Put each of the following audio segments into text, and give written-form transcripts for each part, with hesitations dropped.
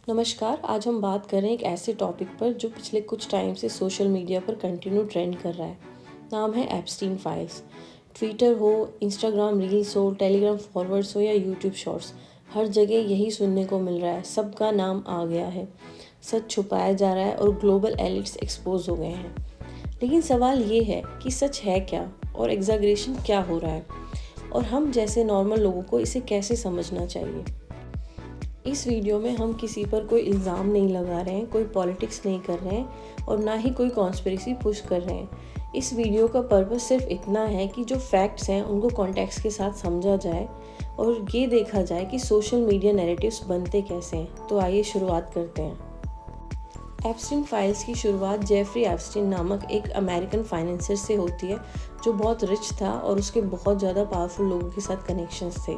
नमस्कार। आज हम बात कर रहे हैं एक ऐसे टॉपिक पर जो पिछले कुछ टाइम से सोशल मीडिया पर कंटिन्यू ट्रेंड कर रहा है। नाम है एप्स्टीन फाइल्स। ट्विटर हो, इंस्टाग्राम रील्स हो, टेलीग्राम फॉरवर्ड्स हो या यूट्यूब शॉर्ट्स, हर जगह यही सुनने को मिल रहा है। सबका नाम आ गया है, सच छुपाया जा रहा है और ग्लोबल एलिट्स एक्सपोज हो गए हैं। लेकिन सवाल ये है कि सच है क्या और एग्जैगरेशन क्या हो रहा है, और हम जैसे नॉर्मल लोगों को इसे कैसे समझना चाहिए। इस वीडियो में हम किसी पर कोई इल्ज़ाम नहीं लगा रहे हैं, कोई पॉलिटिक्स नहीं कर रहे हैं और ना ही कोई कॉन्स्पिरेसी पुश कर रहे हैं। इस वीडियो का पर्पस सिर्फ इतना है कि जो फैक्ट्स हैं उनको कॉन्टेक्स्ट के साथ समझा जाए और ये देखा जाए कि सोशल मीडिया नैरेटिव्स बनते कैसे हैं। तो आइए शुरुआत करते हैं। एप्स्टीन फाइल्स की शुरुआत जेफरी एप्स्टीन नामक एक अमेरिकन फाइनेंसर से होती है जो बहुत रिच था और उसके बहुत ज़्यादा पावरफुल लोगों के साथ कनेक्शंस थे।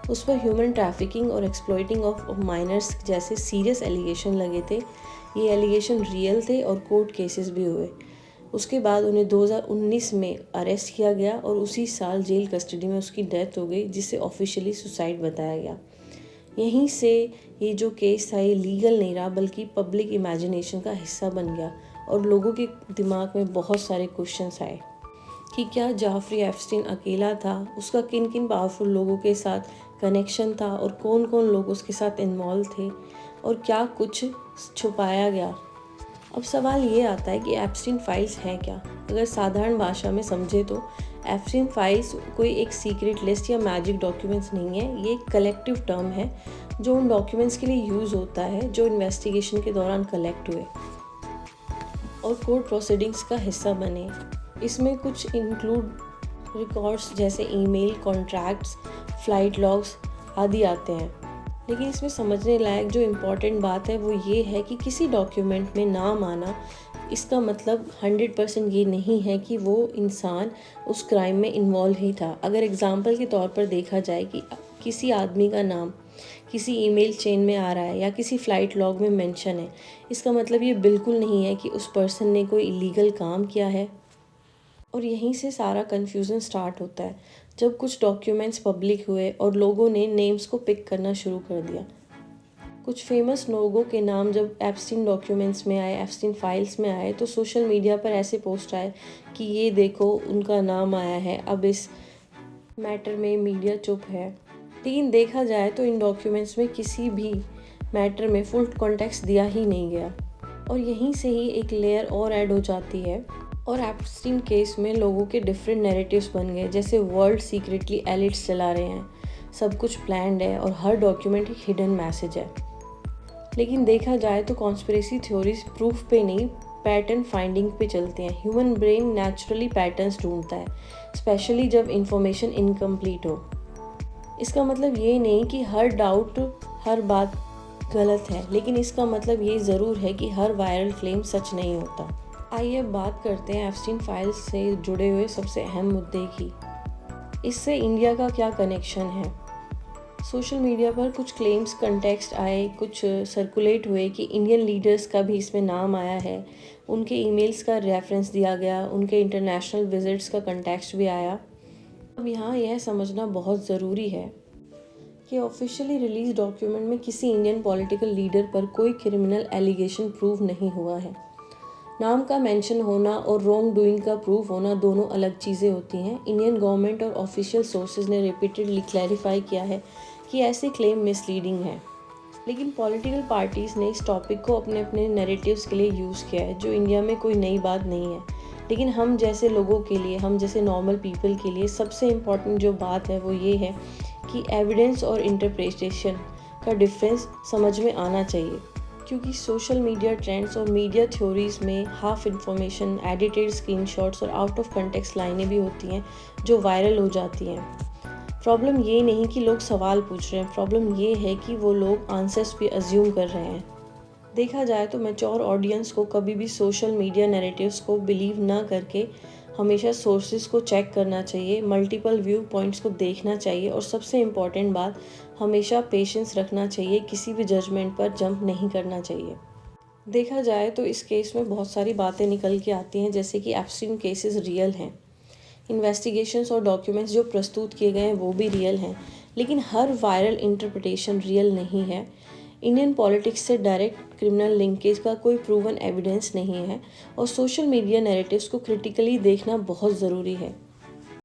उस पर ह्यूमन ट्रैफिकिंग और एक्सप्लॉइटिंग ऑफ माइनर्स जैसे सीरियस एलिगेशन लगे थे। ये एलिगेशन रियल थे और कोर्ट केसेस भी हुए। उसके बाद उन्हें 2019 में अरेस्ट किया गया और उसी साल जेल कस्टडी में उसकी डेथ हो गई, जिसे ऑफिशियली सुसाइड बताया गया। यहीं से ये जो केस था ये लीगल नहीं रहा बल्कि पब्लिक इमेजिनेशन का हिस्सा बन गया और लोगों के दिमाग में बहुत सारे क्वेश्चंस आए कि क्या जेफरी एप्स्टीन अकेला था, उसका किन किन पावरफुल लोगों के साथ कनेक्शन था और कौन कौन लोग उसके साथ इन्वॉल्व थे और क्या कुछ छुपाया गया। अब सवाल ये आता है कि एप्स्टीन फाइल्स हैं क्या। अगर साधारण भाषा में समझे तो एप्स्टीन फाइल्स कोई एक सीक्रेट लिस्ट या मैजिक डॉक्यूमेंट्स नहीं है। ये एक कलेक्टिव टर्म है जो उन डॉक्यूमेंट्स के लिए यूज़ होता है जो इन्वेस्टिगेशन के दौरान कलेक्ट हुए और कोर्ट प्रोसीडिंग्स का हिस्सा बने। इसमें कुछ इंक्लूड रिकॉर्ड्स जैसे ईमेल, कॉन्ट्रैक्ट्स, फ्लाइट लॉग्स आदि आते हैं। लेकिन इसमें समझने लायक जो इम्पोर्टेंट बात है वो ये है कि किसी डॉक्यूमेंट में नाम आना इसका मतलब 100% ये नहीं है कि वो इंसान उस क्राइम में इन्वॉल्व ही था। अगर एग्जाम्पल के तौर पर देखा जाए कि किसी आदमी का नाम किसी ईमेल चेन में आ रहा है या किसी फ़्लाइट लॉग में मेंशन है, इसका मतलब ये बिल्कुल नहीं है कि उस पर्सन ने कोई इलीगल काम किया है। और यहीं से सारा कन्फ्यूज़न स्टार्ट होता है जब कुछ डॉक्यूमेंट्स पब्लिक हुए और लोगों ने नेम्स को पिक करना शुरू कर दिया। कुछ फेमस लोगों के नाम जब एप्स्टीन डॉक्यूमेंट्स में आए, एप्स्टीन फाइल्स में आए, तो सोशल मीडिया पर ऐसे पोस्ट आए कि ये देखो उनका नाम आया है, अब इस मैटर में मीडिया चुप है। लेकिन देखा जाए तो इन डॉक्यूमेंट्स में किसी भी मैटर में फुल कॉन्टेक्स्ट दिया ही नहीं गया और यहीं से ही एक लेयर और ऐड हो जाती है और एप्स्टीन केस में लोगों के डिफरेंट नैरेटिव्स बन गए। जैसे वर्ल्ड सीक्रेटली एलिट्स चला रहे हैं, सब कुछ प्लान्ड है और हर डॉक्यूमेंट एक हिडन मैसेज है। लेकिन देखा जाए तो कॉन्स्पिरेसी थ्योरीज प्रूफ पे नहीं, पैटर्न फाइंडिंग पे चलते हैं। ह्यूमन ब्रेन नेचुरली पैटर्न्स ढूंढता है, स्पेशली जब इंफॉर्मेशन इनकम्प्लीट हो। इसका मतलब ये नहीं कि हर डाउट, हर बात गलत है, लेकिन इसका मतलब ये ज़रूर है कि हर वायरल क्लेम सच नहीं होता। आइए अब बात करते हैं एप्स्टीन फाइल्स से जुड़े हुए सबसे अहम मुद्दे की। इससे इंडिया का क्या कनेक्शन है। सोशल मीडिया पर कुछ क्लेम्स कंटेक्स्ट आए, कुछ सर्कुलेट हुए कि इंडियन लीडर्स का भी इसमें नाम आया है, उनके ईमेल्स का रेफरेंस दिया गया, उनके इंटरनेशनल विजिट्स का कंटेक्स्ट भी आया। अब यहाँ यह समझना बहुत ज़रूरी है कि ऑफिशियली रिलीज डॉक्यूमेंट में किसी इंडियन पॉलिटिकल लीडर पर कोई क्रिमिनल एलिगेशन प्रूव नहीं हुआ है। नाम का मेंशन होना और रॉन्ग डूइंग का प्रूफ होना दोनों अलग चीज़ें होती हैं। इंडियन गवर्नमेंट और ऑफिशियल सोर्सेज ने रिपीटेडली क्लैरिफाई किया है कि ऐसे क्लेम मिसलीडिंग हैं। लेकिन पॉलिटिकल पार्टीज़ ने इस टॉपिक को अपने अपने नैरेटिव्स के लिए यूज़ किया है, जो इंडिया में कोई नई बात नहीं है। लेकिन हम जैसे लोगों के लिए, हम जैसे नॉर्मल पीपल के लिए सबसे इम्पॉर्टेंट जो बात है वो ये है कि एविडेंस और इंटरप्रिटेशन का डिफरेंस समझ में आना चाहिए। क्योंकि सोशल मीडिया ट्रेंड्स और मीडिया थ्योरीज में हाफ इन्फॉर्मेशन, एडिटेड स्क्रीनशॉट्स और आउट ऑफ कंटेक्स्ट लाइनें भी होती हैं जो वायरल हो जाती हैं। प्रॉब्लम ये नहीं कि लोग सवाल पूछ रहे हैं, प्रॉब्लम ये है कि वो लोग आंसर्स भी अज्यूम कर रहे हैं। देखा जाए तो मैच्योर ऑडियंस को कभी भी सोशल मीडिया नैरेटिव्स को बिलीव ना करके हमेशा सोर्सेज को चेक करना चाहिए, मल्टीपल व्यू पॉइंट्स को देखना चाहिए और सबसे इम्पॉर्टेंट बात, हमेशा पेशेंस रखना चाहिए, किसी भी जजमेंट पर जंप नहीं करना चाहिए। देखा जाए तो इस केस में बहुत सारी बातें निकल के आती हैं, जैसे कि एप्स्टीन केसेस रियल हैं, इन्वेस्टिगेशंस और डॉक्यूमेंट्स जो प्रस्तुत किए गए हैं वो भी रियल हैं, लेकिन हर वायरल इंटरप्रिटेशन रियल नहीं है। इंडियन पॉलिटिक्स से डायरेक्ट क्रिमिनल लिंकेज का कोई प्रूवन एविडेंस नहीं है और सोशल मीडिया नैरेटिव्स को क्रिटिकली देखना बहुत ज़रूरी है।